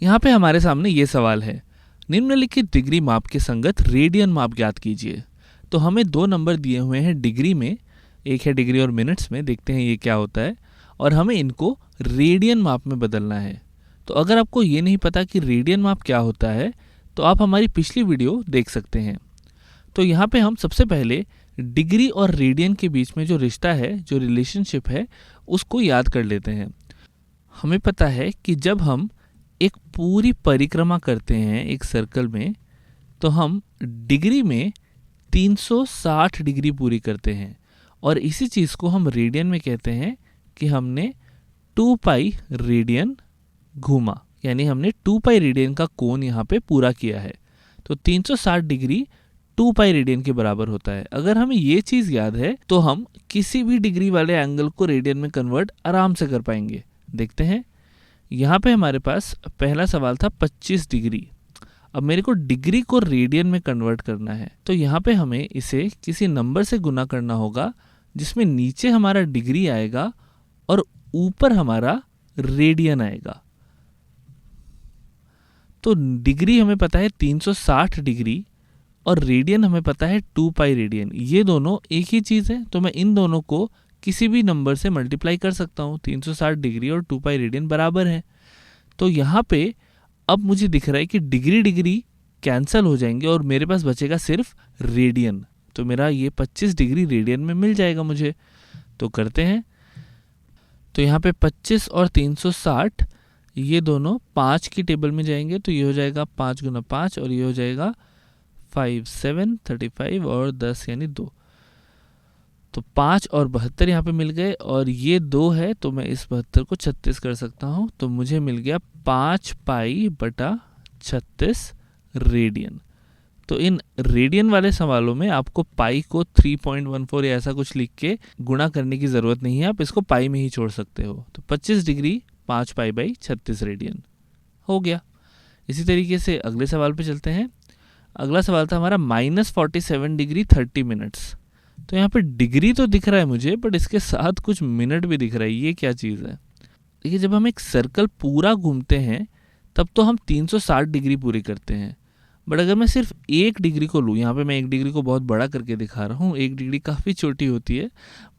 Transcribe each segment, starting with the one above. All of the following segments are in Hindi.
यहाँ पे हमारे सामने ये सवाल है, निम्नलिखित डिग्री माप के संगत रेडियन माप ज्ञात कीजिए। तो हमें दो नंबर दिए हुए हैं डिग्री में, एक है डिग्री और मिनट्स में, देखते हैं ये क्या होता है, और हमें इनको रेडियन माप में बदलना है। तो अगर आपको ये नहीं पता कि रेडियन माप क्या होता है तो आप हमारी पिछली वीडियो देख सकते हैं। तो यहाँ पे हम सबसे पहले डिग्री और रेडियन के बीच में जो रिश्ता है, जो रिलेशनशिप है, उसको याद कर लेते हैं। हमें पता है कि जब हम एक पूरी परिक्रमा करते हैं एक सर्कल में, तो हम डिग्री में 360 डिग्री पूरी करते हैं, और इसी चीज़ को हम रेडियन में कहते हैं कि हमने 2 पाई रेडियन घूमा, यानी हमने 2 पाई रेडियन का कोण यहाँ पे पूरा किया है। तो 360 डिग्री 2 पाई रेडियन के बराबर होता है। अगर हमें ये चीज़ याद है तो हम किसी भी डिग्री वाले एंगल को रेडियन में कन्वर्ट आराम से कर पाएंगे। देखते हैं, यहाँ पे हमारे पास पहला सवाल था 25 डिग्री। अब मेरे को डिग्री को रेडियन में कन्वर्ट करना है, तो यहाँ पे हमें इसे किसी नंबर से गुना करना होगा जिसमें नीचे हमारा डिग्री आएगा और ऊपर हमारा रेडियन आएगा। तो डिग्री हमें पता है 360 डिग्री और रेडियन हमें पता है 2 पाई रेडियन। ये दोनों एक ही चीज़ है, तो मैं इन दोनों को किसी भी नंबर से मल्टीप्लाई कर सकता हूँ। 360 डिग्री और 2 पाई रेडियन बराबर है। तो यहाँ पे अब मुझे दिख रहा है कि डिग्री डिग्री कैंसिल हो जाएंगे और मेरे पास बचेगा सिर्फ रेडियन। तो मेरा ये 25 डिग्री रेडियन में मिल जाएगा मुझे। तो करते हैं। तो यहाँ पे 25 और 360 ये दोनों 5 की टेबल में जाएंगे, तो ये हो जाएगा 5 गुना 5 और ये हो जाएगा 5 7 35 और 10 यानी 2। तो 5 और 72 यहाँ पे मिल गए, और ये 2 है तो मैं इस 72 को 36 कर सकता हूँ। तो मुझे मिल गया 5 पाई बटा 36 रेडियन। तो इन रेडियन वाले सवालों में आपको पाई को 3.14 या ऐसा कुछ लिख के गुणा करने की ज़रूरत नहीं है, आप इसको पाई में ही छोड़ सकते हो। तो 25 डिग्री 5 पाई बाई 36 रेडियन हो गया। इसी तरीके से अगले सवाल पे चलते हैं। अगला सवाल था हमारा -47 डिग्री 30 मिनट्स। तो यहाँ पे डिग्री तो दिख रहा है मुझे, बट इसके साथ कुछ मिनट भी दिख रहा है। ये क्या चीज़ है? देखिए, जब हम एक सर्कल पूरा घूमते हैं तब तो हम 360 डिग्री पूरी करते हैं, बट अगर मैं सिर्फ 1 डिग्री को लूँ, यहाँ पे मैं 1 डिग्री को बहुत बड़ा करके दिखा रहा हूँ, 1 डिग्री काफ़ी छोटी होती है,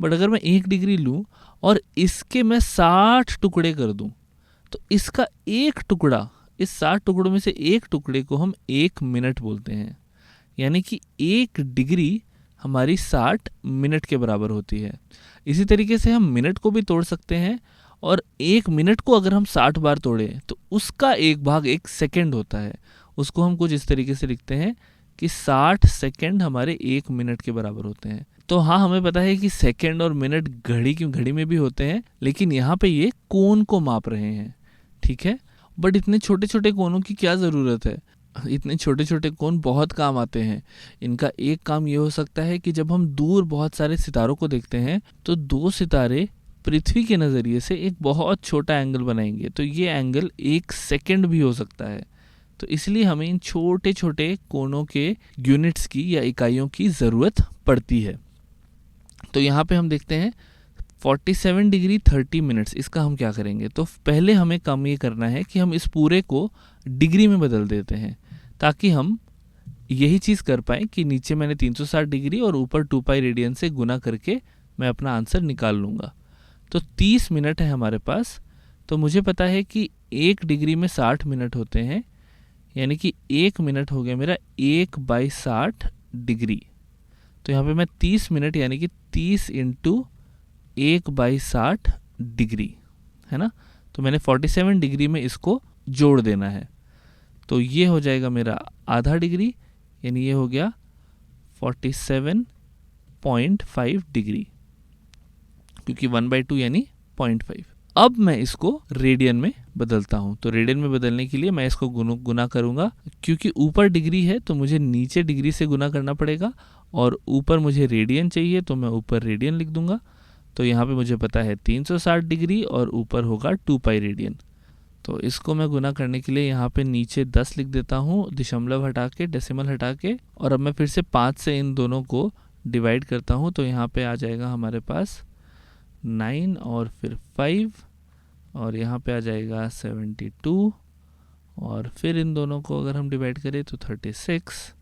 बट अगर मैं 1 डिग्री लूँ और इसके मैं 60 टुकड़े कर दूँ, तो इसका एक टुकड़ा, इस 60 टुकड़ों में से एक टुकड़े को हम 1 मिनट बोलते हैं। यानी कि 1 डिग्री हमारी 60 मिनट के बराबर होती है। इसी तरीके से हम मिनट को भी तोड़ सकते हैं, और 1 मिनट को अगर हम 60 बार तोड़ें तो उसका एक भाग 1 सेकेंड होता है। उसको हम कुछ इस तरीके से लिखते हैं कि 60 सेकेंड हमारे 1 मिनट के बराबर होते हैं। तो हाँ, हमें पता है कि सेकेंड और मिनट घड़ी में भी होते हैं, लेकिन यहाँ पे ये कोण को माप रहे हैं, ठीक है। बट इतने छोटे छोटे कोणों की क्या ज़रूरत है? इतने छोटे छोटे कोण बहुत काम आते हैं। इनका एक काम ये हो सकता है कि जब हम दूर बहुत सारे सितारों को देखते हैं तो 2 सितारे पृथ्वी के नज़रिए से एक बहुत छोटा एंगल बनाएंगे, तो ये एंगल 1 सेकेंड भी हो सकता है। तो इसलिए हमें इन छोटे छोटे कोणों के यूनिट्स की या इकाइयों की ज़रूरत पड़ती है। तो यहाँ पे हम देखते हैं 47 डिग्री 30 मिनट्स, इसका हम क्या करेंगे? तो पहले हमें काम ये करना है कि हम इस पूरे को डिग्री में बदल देते हैं, ताकि हम यही चीज़ कर पाएँ कि नीचे मैंने 360 डिग्री और ऊपर 2 पाई रेडियन से गुना करके मैं अपना आंसर निकाल लूँगा। तो 30 मिनट है हमारे पास। तो मुझे पता है कि 1 डिग्री में 60 मिनट होते हैं, यानी कि 1 मिनट हो गया मेरा 1/60 डिग्री। तो यहाँ पे मैं 30 मिनट यानी कि 30 इंटू 1/60 डिग्री, है ना। तो मैंने 47 डिग्री में इसको जोड़ देना है, तो ये हो जाएगा मेरा आधा डिग्री, यानी ये हो गया 47.5 डिग्री, क्योंकि 1/2 यानी 0.5। अब मैं इसको रेडियन में बदलता हूँ। तो रेडियन में बदलने के लिए मैं इसको गुना करूँगा, क्योंकि ऊपर डिग्री है तो मुझे नीचे डिग्री से गुना करना पड़ेगा, और ऊपर मुझे रेडियन चाहिए तो मैं ऊपर रेडियन लिख दूंगा। तो यहाँ पे मुझे पता है 360 डिग्री और ऊपर होगा 2 पाई रेडियन। तो इसको मैं गुना करने के लिए यहाँ पे नीचे 10 लिख देता हूँ, दशमलव हटा के, डेसिमल हटा के, और अब मैं फिर से 5 से इन दोनों को डिवाइड करता हूँ। तो यहाँ पे आ जाएगा हमारे पास 9 और फिर 5, और यहाँ पे आ जाएगा 72 और फिर इन दोनों को अगर हम डिवाइड करें तो 36,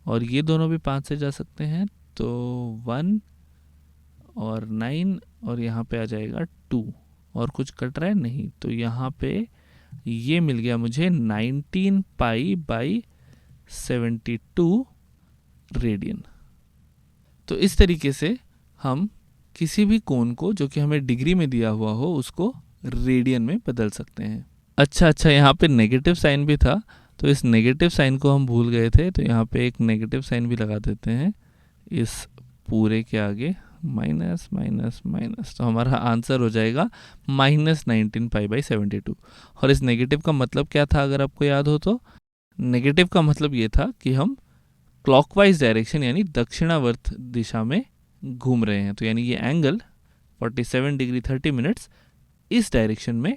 और ये दोनों भी 5 से जा सकते हैं, तो 1 और 9, और यहाँ पे आ जाएगा 2, और कुछ कट रहा है नहीं, तो यहाँ पे ये मिल गया मुझे 19 पाई बाई 72 रेडियन। तो इस तरीके से हम किसी भी कोण को जो कि हमें डिग्री में दिया हुआ हो उसको रेडियन में बदल सकते हैं। अच्छा, यहाँ पे नेगेटिव साइन भी था, तो इस नेगेटिव साइन को हम भूल गए थे, तो यहाँ पे एक नेगेटिव साइन भी लगा देते हैं इस पूरे के आगे, माइनस माइनस माइनस, तो हमारा आंसर हो जाएगा -19 पाई बाई 72। और इस नेगेटिव का मतलब क्या था अगर आपको याद हो तो, नेगेटिव का मतलब ये था कि हम क्लॉकवाइज डायरेक्शन यानी दक्षिणावर्त दिशा में घूम रहे हैं, तो यानी ये एंगल 47 डिग्री 30 मिनट्स इस डायरेक्शन में